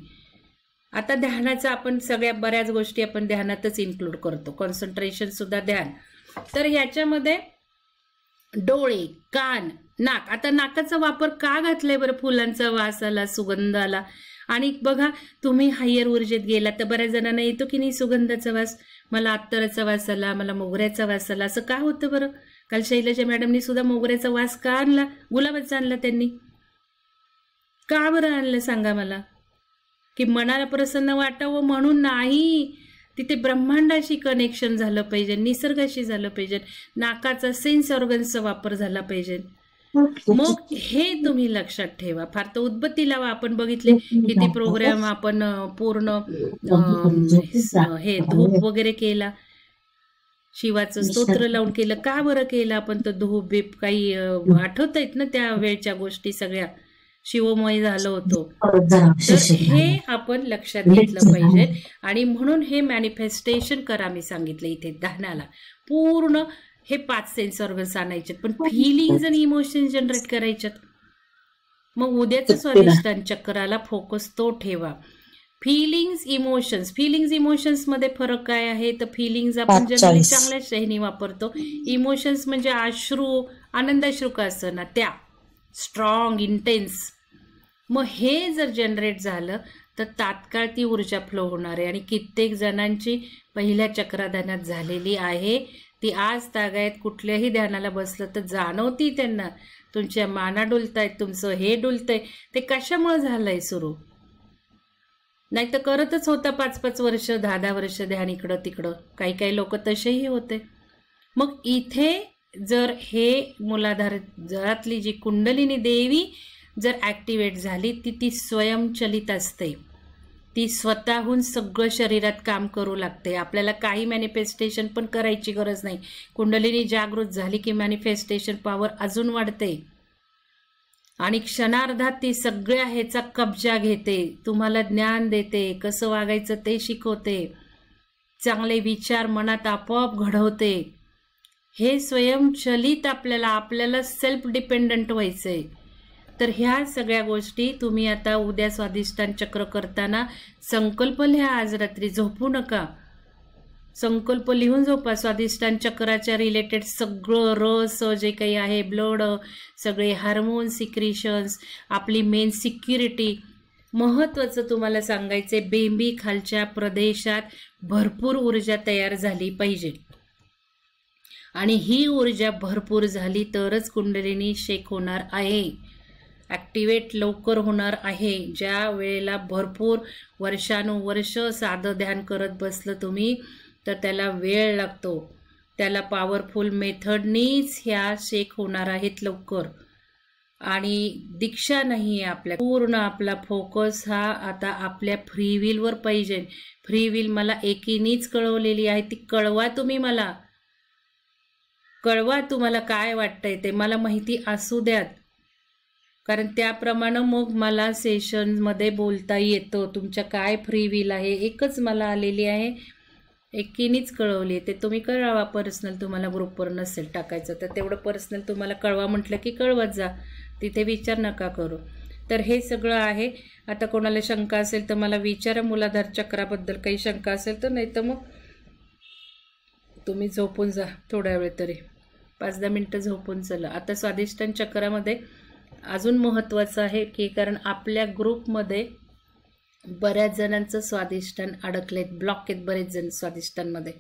आता ध्यानाचं आपण बऱ्याच गोष्टी आपण ध्यानातच इन्क्लूड करतो, कॉन्सन्ट्रेशन सुद्धा ध्यान. तर ह्याच्यामध्ये डोळे, कान, नाक. आता नाकाचा वापर का घातलाय बरं, फुलांचा वास आला, सुगंध आला. आणि बघा तुम्ही हायर ऊर्जेत गेला तर बऱ्याच जणांना येतो की नाही सुगंधाचा वास, मला अत्तराचा वास आला, मला मोगऱ्याचा वास आला. असं का होतं बरं? काल शैलजा मॅडमनी सुद्धा मोगऱ्याचा वास का आणला, गुलाबाचा आणला त्यांनी, का बरं आणलं सांगा मला? की मनाला प्रसन्न वाटावं म्हणून नाही, तिथे ब्रह्मांडाशी कनेक्शन झालं पाहिजे, निसर्गाशी झालं पाहिजे, नाकाचा सेन्स ऑर्गन्सचा वापर झाला पाहिजे. मग हे तुम्ही लक्षात ठेवा. फार तर उदबत्ती लावा. आपण बघितले किती प्रोग्राम आपण पूर्ण हे धूप वगैरे केला, शिवाचं स्तोत्र लावून केलं. का बरं केलं आपण तर धूप बीप? काही आठवत आहेत ना त्या वेळच्या गोष्टी, सगळ्या शिवमय झालं होतं. तर हे आपण लक्षात घेतलं पाहिजे. आणि म्हणून हे मॅनिफेस्टेशन करा. मी सांगितलं इथे ध्यानाला पूर्ण हे 5 सेन्स ऑर्गन्स आणायचे, पण फिलिंग्स आणि इमोशन्स जनरेट करायच्यात. मग उद्याचं स्वादिष्टान चक्राला फोकस तो ठेवा. फिलिंग्स इमोशन्स मध्ये फरक काय आहे? तर फिलिंग्स आपण जनरली चांगल्याच ह्यानी वापरतो. इमोशन्स म्हणजे अश्रू, आनंदाश्रू का असं ना, त्या स्ट्रॉंग इंटेन्स. मग हे जर जनरेट झालं तर तात्काळ ती ऊर्जा फ्लो होणार आहे. आणि कित्येक जणांची पहिल्या चक्राधानात झालेली आहे. ती आज तागायत कुठल्याही ध्यानाला बसलं तर जाणवती त्यांना. तुमच्या माना डुलतायत, तुमचं हे डुलतंय. ते कशामुळे झालंय सुरू? नाही तर करतच होता 5-5 वर्ष 10-10 वर्ष ध्यान इकडं तिकडं. काही काही लोक तसेही होते. मग इथे जर हे मूलाधार जरातली जी कुंडलिनी देवी जर ॲक्टिवेट झाली, ती स्वयंचलित असते. ती स्वतःहून सगळं शरीरात काम करू लागते. आपल्याला काही मॅनिफेस्टेशन पण करायची गरज नाही. कुंडलिनी जागृत झाली की मॅनिफेस्टेशन पॉवर अजून वाढते आणि क्षणार्धात ती सगळ्या ह्याचा कब्जा घेते. तुम्हाला ज्ञान देते, कसं वागायचं ते शिकवते, चांगले विचार मनात आपोआप घडवते. हे स्वयंचलित आपल्याला सेल्फ डिपेंडंट व्हायचंय. तर ह्या सगळ्या गोष्टी तुम्ही आता उद्या स्वादिष्टान चक्र करताना संकल्प लिहा. आज रात्री झोपू नका, संकल्प लिहून झोपा. स्वादिष्टान चक्राच्या रिलेटेड सगळं रस जे काही आहे, ब्लड, सगळे हार्मोन सिक्रिशन्स, आपली मेन सिक्युरिटी. महत्त्वाचं तुम्हाला सांगायचे, बेंबी खालच्या प्रदेशात भरपूर ऊर्जा तयार झाली पाहिजे. आणि ही ऊर्जा भरपूर झाली तरच कुंडलिनी शेक होणार आहे, ॲक्टिवेट लवकर होणार आहे. ज्या वेळेला भरपूर वर्षानुवर्ष साधं ध्यान करत बसलं तुम्ही तर त्याला वेळ लागतो. त्याला पॉवरफुल मेथडनीच ह्या शेक होणार आहेत लवकर. आणि दीक्षा नाही आहे आपल्या. पूर्ण आपला फोकस हा आता आपल्या फ्री विलवर पाहिजे. फ्री विल मला एकीनीच कळवलेली आहे, ती कळवा तुम्ही मला. कळवा तुम्हाला काय वाटतंय ते, मला माहिती असू द्यात. कारण त्याप्रमाणे मग मला सेशनमध्ये बोलता येतं. तुमच्या काय फ्री विल आहे, एकच मला आलेली आहे, एकीनीच कळवली. ते तुम्ही कळवा पर्सनल. तुम्हाला ग्रुपवर नसेल टाकायचं तर तेवढं पर्सनल तुम्हाला कळवा म्हटलं की कळवत जा, तिथे विचार नका करू. तर हे सगळं आहे. आता कोणाला शंका असेल तर मला विचारा. मूलाधार चक्राबद्दल काही शंका असेल तर, नाही तर मग तुम्ही झोपून जा थोड्या वेळ तरी, 5-10 मिनटं झोपून चला. आता स्वादिष्टान चक्रामध्ये अजून महत्त्वाचं आहे की कारण आपल्या ग्रुपमध्ये बऱ्याच जणांचं स्वादिष्टान अडकलेत, ब्लॉक आहेत बरेच जण स्वादिष्टांमध्ये.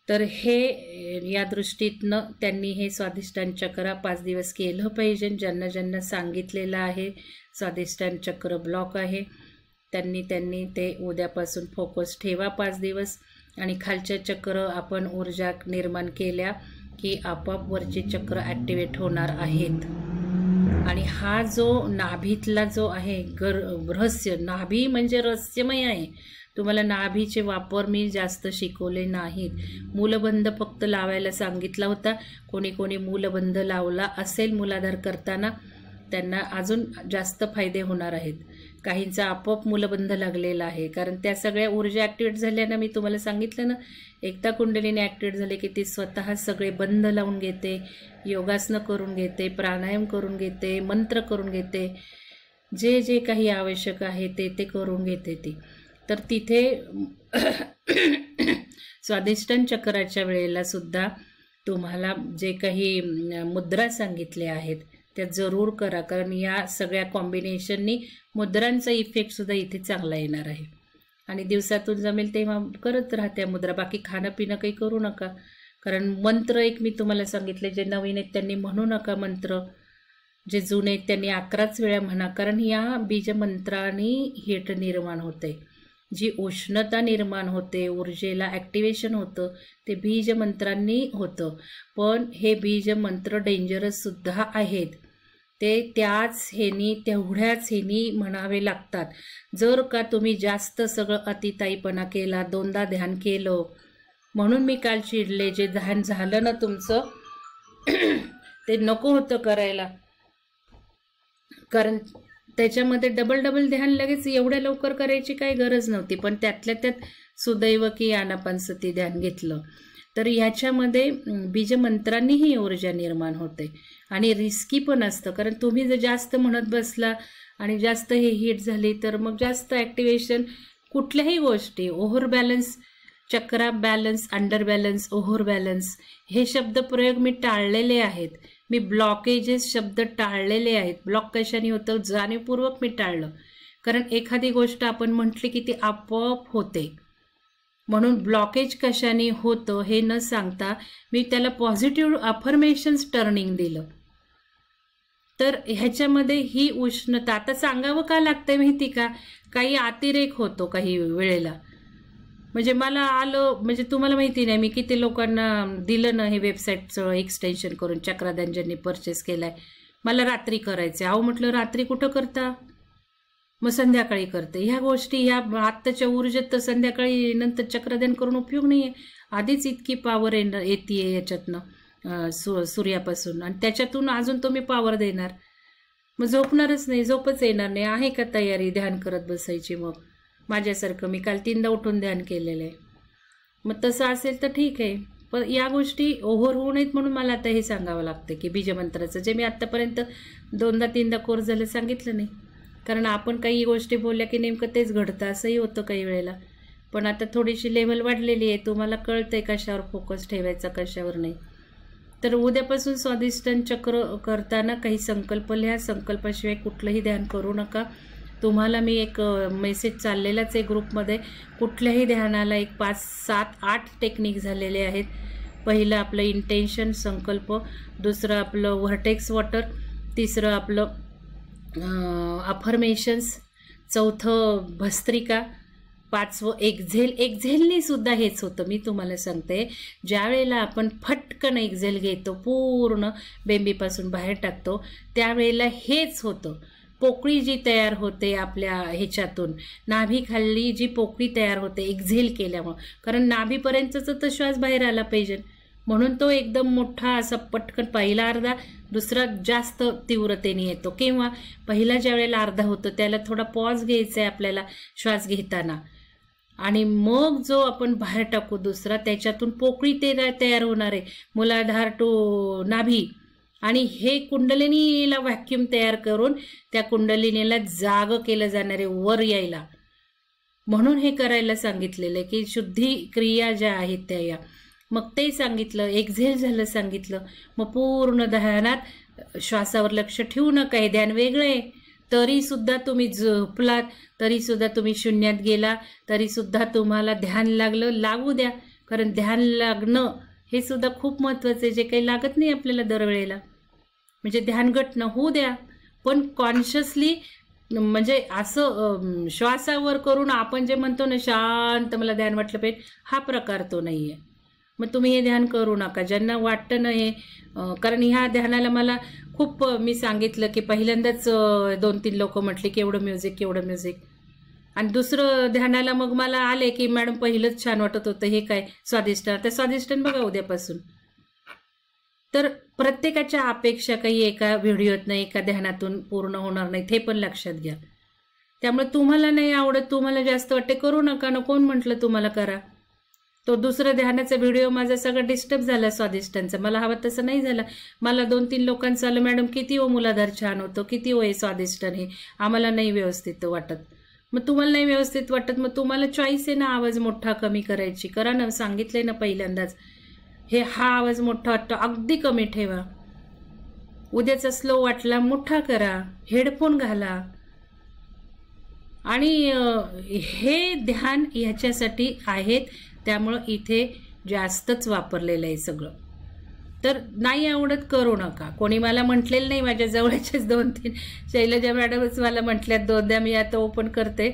तर हे या दृष्टीतनं त्यांनी हे स्वादिष्टान चक्र 5 दिवस केलं पाहिजे. ज्यांना ज्यांना सांगितलेलं आहे स्वादिष्टान चक्र ब्लॉक आहे त्यांनी ते उद्यापासून फोकस ठेवा 5 दिवस. आणि खालच्या चक्र आपण ऊर्जा निर्माण केल्या की आपोआप वरचे चक्र ॲक्टिवेट होणार आहेत. आणि हा जो नाभीतला जो आहे रहस्य, नाभी म्हणजे रहस्यमय आहे. तुम्हाला नाभीचे वापर मी जास्त शिकवले नाहीत. मूलबंध फक्त लावायला सांगितला होता. कोणी मूलबंध लावला असेल मूलाधार करताना त्यांना अजून जास्त फायदे होणार आहेत. काहींचा आपोआप मूलबंध लागलेला आहे. कारण त्या सगळ्या ऊर्जा ॲक्टिवेट झाल्या ना, मी तुम्हाला सांगितलं ना, एकदा कुंडलीने ॲक्टिवेट झाले की ती स्वतः सगळे बंध लावून घेते, योगासनं करून घेते, प्राणायाम करून घेते, मंत्र करून घेते, जे जे काही आवश्यक आहे ते करून घेते ती. तर तिथे स्वादिष्टान चक्राच्या वेळेला सुद्धा तुम्हाला जे काही मुद्रा सांगितल्या आहेत त्या जरूर करा. कारण या सगळ्या कॉम्बिनेशननी मुद्रांचा इफेक्टसुद्धा इथे चांगला येणार आहे. आणि दिवसातून जमेल तेव्हा करत राहत्या मुद्रा. बाकी खाणं पिणं काही करू नका. कारण मंत्र एक मी तुम्हाला सांगितले, जे नवीन आहेत त्यांनी म्हणू नका मंत्र, जे जुने आहेत त्यांनी 11च वेळा म्हणा. कारण या बीजमंत्राने हीट निर्माण होते. जी उष्णता निर्माण होते, ऊर्जेला ॲक्टिवेशन होतं, ते बीजमंत्रांनी होतं. पण हे बीजमंत्र डेंजरससुद्धा आहेत. ते त्याच ह्यानी तेवढ्याच ह्यानी म्हणावे लागतात. जर का तुम्ही जास्त सगळं अतिताईपणा केला, दोनदा ध्यान केलं, म्हणून मी काल चिडले, जे ध्यान झालं ना तुमचं ते नको होतं करायला, कारण त्याच्यामध्ये डबल ध्यान लगेच एवढ्या लवकर करायची काही गरज नव्हती. पण त्यातल्या त्यात सुदैव की आनापानसती ध्यान घेतलं. तर ह्याच्यामध्ये बीजमंत्रांनीही ऊर्जा निर्माण होते आणि रिस्की पण असतं, कारण तुम्ही जर जास्त म्हणत बसला आणि जास्त हे हिट झाली तर मग जास्त ॲक्टिवेशन कुठल्याही गोष्टी, over balance, chakra balance, under balance, over balance हे शब्दप्रयोग मी टाळलेले आहेत. मी ब्लॉकेजेस शब्द टाळलेले आहेत. ब्लॉक कशाने होतं जाणीवपूर्वक मी टाळलं, कारण एखादी गोष्ट आपण म्हटली की ती आपोआप होते. म्हणून ब्लॉकेज कशाने होतं हे न सांगता मी त्याला पॉझिटिव्ह अफर्मेशन्स टर्निंग दिलं. तर ह्याच्यामध्ये ही उष्णता आता सांगावं का लागतंय माहिती का, काही अतिरेक होतो काही वेळेला. म्हणजे मला आलं, म्हणजे तुम्हाला माहिती नाही मी किती लोकांना दिलं ना हे वेबसाईटचं एक्सटेन्शन करून, चक्रादान ज्यांनी परचेस केलाय. मला रात्री करायचे, अहो म्हटलं रात्री कुठं करता, मग संध्याकाळी करते. ह्या गोष्टी ह्या आत्ताच्या ऊर्जेत तर संध्याकाळी नंतर चक्रदान करून उपयोग नाही आहे. आधीच इतकी पॉवर येते याच्यातनं सूर्यापासून, आणि त्याच्यातून अजून तुम्ही पॉवर देणार, मग झोपणारच नाही, झोपच येणार नाही. आहे का तयारी ध्यान करत बसायची? मग माझ्यासारखं मी काल 3दा उठून ध्यान केलेलं आहे. मग तसं असेल तर ठीक आहे, पण या गोष्टी ओव्हर होऊ नयेत म्हणून मला आता हे सांगावं लागतं की बीजमंत्राचं जे मी आत्तापर्यंत 2दा-3दा कोर्स झालं सांगितलं नाही, कारण आपण काही गोष्टी बोलल्या की नेमकं तेच घडतं असंही होतं काही वेळेला. पण आता थोडीशी लेवल वाढलेली आहे, तुम्हाला कळतंय कशावर फोकस ठेवायचा कशावर नाही. तर उद्यापासून स्वाधिष्ठान चक्र करताना काही संकल्प लिहा, संकल्पाशिवाय कुठलंही ध्यान करू नका. तुम्हाला मी एक मेसेज चाललेलाच आहे ग्रुपमध्ये, कुठल्याही ध्यानाला एक 5, 7, 8 टेक्निक झालेले आहेत. पहिलं आपलं इंटेन्शन संकल्प, दुसरं आपलं व्हर्टेक्स वॉटर, तिसरं आपलं अफर्मेशन्स, चौथं भस्त्रिका, 5वं एक्झेल. एक्झेलने सुद्धा हेच होतं, मी तुम्हाला सांगते. ज्या वेळेला आपण फटकन एक्झेल घेतो, पूर्ण बेंबीपासून बाहेर टाकतो, त्यावेळेला हेच होतं. पोकळी जी तयार होते आपल्या ह्याच्यातून, नाभीखाली जी पोकळी तयार होते एक्झेल केल्यामुळं, कारण नाभीपर्यंतच तर श्वास बाहेर आला पाहिजे, म्हणून तो एकदम मोठा असा पटकन पहिला अर्धा, दुसरा जास्त तीव्रतेने येतो. किंवा पहिला ज्या वेळेला अर्धा होतो त्याला थोडा पॉज घ्यायचा आहे आपल्याला श्वास घेताना, आणि मग जो आपण बाहेर टाकू दुसरा, त्याच्यातून पोकळी तयार होणार आहे मूलाधार टू नाभी, आणि हे कुंडलिनीला व्हॅक्यूम तयार करून त्या कुंडलिनीला जाग केलं जाणार आहे वर यायला. म्हणून हे करायला सांगितलेलं आहे की शुद्धी क्रिया ज्या आहेत त्या या. मग ते सांगितलं, एक्झेल झालं सांगितलं. मग पूर्ण ध्यानात श्वासावर लक्ष ठेवू नका, हे ध्यान वेगळं आहे. तरीसुद्धा तुम्ही झोपलात, तरीसुद्धा तुम्ही शून्यात गेला, तरीसुद्धा तुम्हाला ध्यान लागलं, लागू द्या. कारण ध्यान लागणं हे सुद्धा खूप महत्त्वाचं आहे, जे काही लागत नाही आपल्याला दरवेळेला. म्हणजे ध्यानगट न होऊ द्या, पण कॉन्शियसली, म्हणजे असं श्वासावर करून आपण जे म्हणतो ना शांत मला ध्यान वाटलं पाहिजे, हा प्रकार तो नाही आहे. मग तुम्ही हे ध्यान करू नका ज्यांना वाटतं ना हे, कारण ह्या ध्यानाला मला खूप मी सांगितलं की पहिल्यांदाच 2-3 लोक म्हटले की एवढं म्युझिक एवढं म्युझिक, आणि दुसरं ध्यानाला मग मला आले की मॅडम पहिलंच छान वाटत होतं, हे काय स्वाधिष्ठान. तर स्वाधिष्ठान बघा उद्यापासून. तर प्रत्येकाच्या अपेक्षा काही एका व्हिडिओत नाही, एका ध्यानातून पूर्ण होणार नाही, हे पण लक्षात घ्या. त्यामुळे तुम्हाला नाही आवडत, तुम्हाला जास्त वाटते, करू नका ना. कोण म्हटलं तुम्हाला करा? तो दुसरा ध्यानाचा व्हिडिओ माझा सगळा डिस्टर्ब झाला स्वाधिष्ठानचा, मला हवा तसं नाही झाला. मला 2-3 लोकांचं आलं, मॅडम किती हो मूलाधार छान होतं, किती हो हे स्वाधिष्ठान, हे आम्हाला नाही व्यवस्थित वाटत. मग तुम्हाला नाही व्यवस्थित वाटत, मग तुम्हाला चॉईस आहे ना आवाज मोठा कमी करायची, करा ना. सांगितलंय ना पहिल्यांदाच, हे हा आवाज मोठा वाटतो अगदी कमी ठेवा. उद्याचा स्लो वाटला मोठा करा, हेडफोन घाला. आणि हे ध्यान ह्याच्यासाठी आहेत, त्यामुळं इथे जास्तच वापरलेलं आहे सगळं. तर नाही आवडत करू नका. कोणी मला म्हटलेलं नाही, माझ्या जवळच्याच 2-3 शैलजा मॅडमच मला म्हटल्यात 2दा, मी आता ओपन करते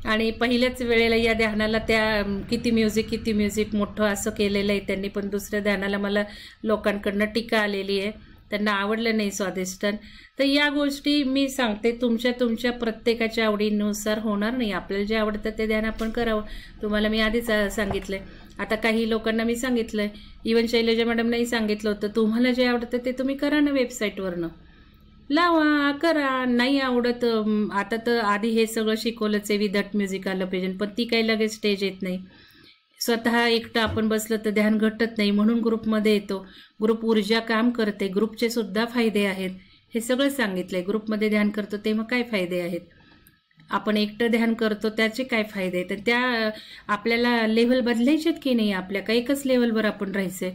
आणि पहिल्याच वेळेला या ध्यानाला त्या किती म्युझिक मोठं असं केलेलं आहे त्यांनी, पण दुसऱ्या ध्यानाला मला लोकांकडनं टीका आलेली आहे, त्यांना आवडलं नाही स्वादिष्टान. तर या गोष्टी मी सांगते तुमच्या प्रत्येकाच्या आवडीनुसार होणार नाही. आपल्याला जे आवडतं ते ध्यान आपण करावं. तुम्हाला मी आधीच सांगितलंय. आता काही लोकांना मी सांगितलंय, इवन शैलजा मॅडमनाही सांगितलं होतं, तुम्हाला जे आवडतं ते तुम्ही करा ना, वेबसाईटवरनं लावा, करा. नाही आवडत, आता तर आधी हे सगळं शिकवलंच आहे, विदाउट म्युझिक आलं पाहिजे, पण ती काही लगेच स्टेज येत नाही. स्वतः एकटं आपण बसलं तर ध्यान घटत नाही, म्हणून ग्रुपमध्ये येतो. ग्रुप ऊर्जा काम करते, ग्रुपचे सुद्धा फायदे आहेत, हे सगळं सांगितलंय. ग्रुपमध्ये ध्यान करतो तेव्हा काय फायदे आहेत, आपण एकटं ध्यान करतो त्याचे काय फायदे आहेत, तर त्या आपल्याला लेव्हल बदलायच्यात की नाही, आपल्या काही एकच लेव्हलवर आपण राहायचंय.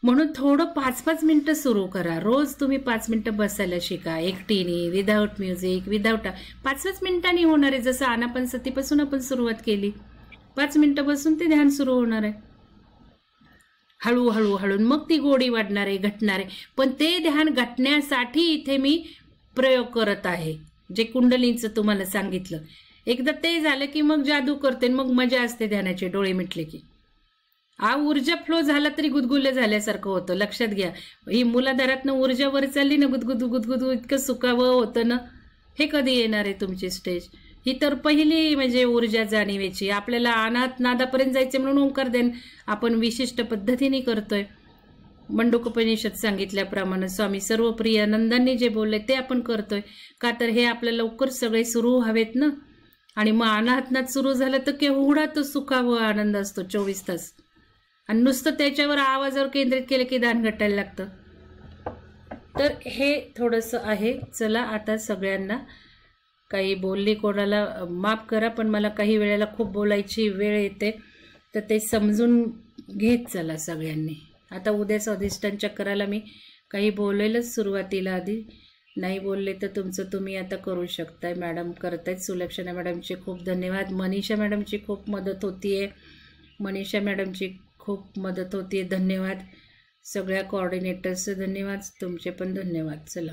म्हणून थोडं 5-5 मिनटं सुरू करा. रोज तुम्ही 5 मिनटं बसायला शिका, एकटीने, विदाऊट म्युझिक, विदाऊट 5-5 मिनिटांनी होणार आहे. जसं आनापानसतीपासून आपण सुरुवात केली, 5 मिनटं बसून ते ध्यान सुरू होणार आहे. हळूहळू मग ती गोडी वाढणार आहे, घटणार आहे. पण ते ध्यान घटण्यासाठी इथे मी प्रयोग करत आहे, जे कुंडलींचं तुम्हाला सांगितलं. एकदा ते झालं की मग जादू करते, मग मजा असते ध्यानाचे. डोळे मिटले की ऊर्जा फ्लो झाला तरी गुदगुल्ले झाल्यासारखं होतं. लक्षात घ्या, ही मूलाधारातनं ऊर्जा वर चालली ना, गुदगुदू इतकं सुकावं होतं ना. हे कधी येणार आहे तुमची स्टेज? ही तर पहिली म्हणजे ऊर्जा जाणीवेची. आपल्याला अनाथ नादापर्यंत जायचे म्हणून ओंकार ध्यान आपण विशिष्ट पद्धतीने करतोय. मंडूकोपनिषद सांगितल्याप्रमाणे स्वामी सर्वप्रियानंदांनी जे बोलले ते आपण करतोय. का तर हे आपल्याला लवकर सगळे सुरू हवेत ना. आणि मग अनाहतनाद सुरू झालं तर केवढा तो सुखावं आनंद असतो 24 तास. आणि नुसतं त्याच्यावर आवाजावर केंद्रित केलं की ध्यान घटायला लागतं. तर हे थोडंसं आहे. चला आता सगळ्यांना काही बोलली कोणाला माफ करा, पण मला काही वेळेला खूप बोलायची वेळ येते, तर ते समजून घेत चला सगळ्यांनी. आता उद्या स्वादिष्टान चक्राला मी काही बोलायलाच सुरुवातीला आधी नाही बोलले तर तुमचं तुम्ही आता करू शकताय. मॅडम करतायत. सुलक्षणा मॅडमचे खूप धन्यवाद. मनीषा मॅडमची खूप मदत होतीये. मनीषा मॅडमची खूप मदत होतीये. धन्यवाद. सगळ्या कोऑर्डिनेटर्सचे धन्यवाद. तुमचे पण धन्यवाद. चला.